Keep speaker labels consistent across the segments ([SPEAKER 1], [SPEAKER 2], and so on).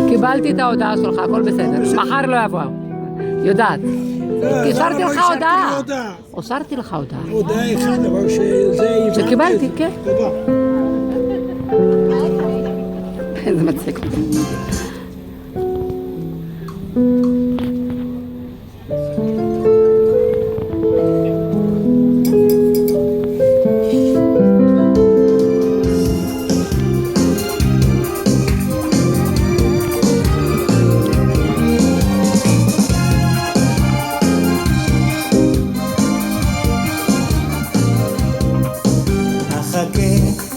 [SPEAKER 1] קיבלתי את ההודעה שלך, הכל בסדר. מחר לא יבוא. יודעת. השארתי לך הודעה. השארתי לך הודעה.
[SPEAKER 2] הודעה אחד, אבל שזה...
[SPEAKER 1] שקיבלתי, כן.
[SPEAKER 2] תודה.
[SPEAKER 1] איזה מצחיק.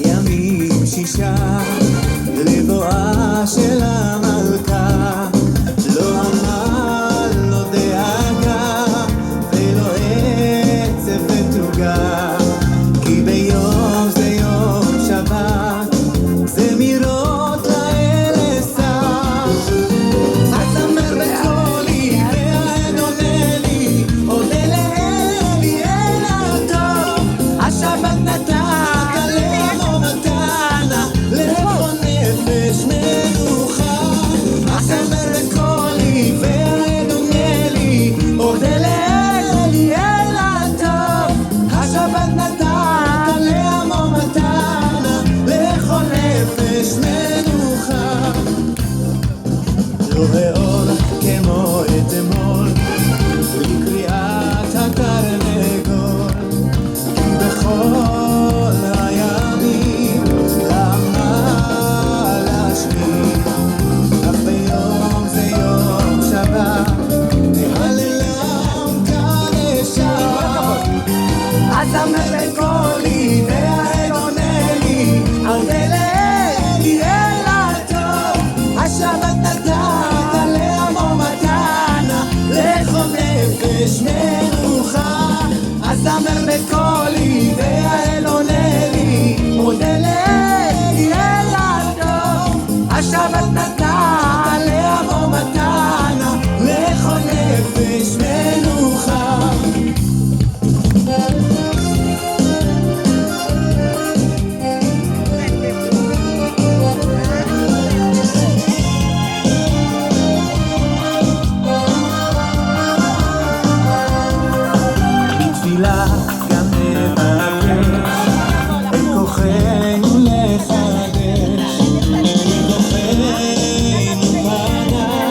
[SPEAKER 3] ימים שישה לבואה של המלכה, לא עמל, לא דאגה ולא עצב ותוגה, כי ביום זה יום שבת, זמירות לאל אשא. אזמר בקולי והעד עונה לי, אודה לאלי אל הטוב, השבת נתן ואור כמו אתמול לקריאת התרנגול, כי בכל הימים למה להשמיע, אך ביום זה יום שבת נהללם קדשה. אזמר בקולי והעד עונה לי, אודה לאלי אל הטוב, השבת נתן לעמו מתנה, לכל נפש מנוחה. אזמר בקולי והעד עונה לי, אודה לאלי אל הטוב, השבת נתן לעמו מתנה, לכל נפש מנוחה.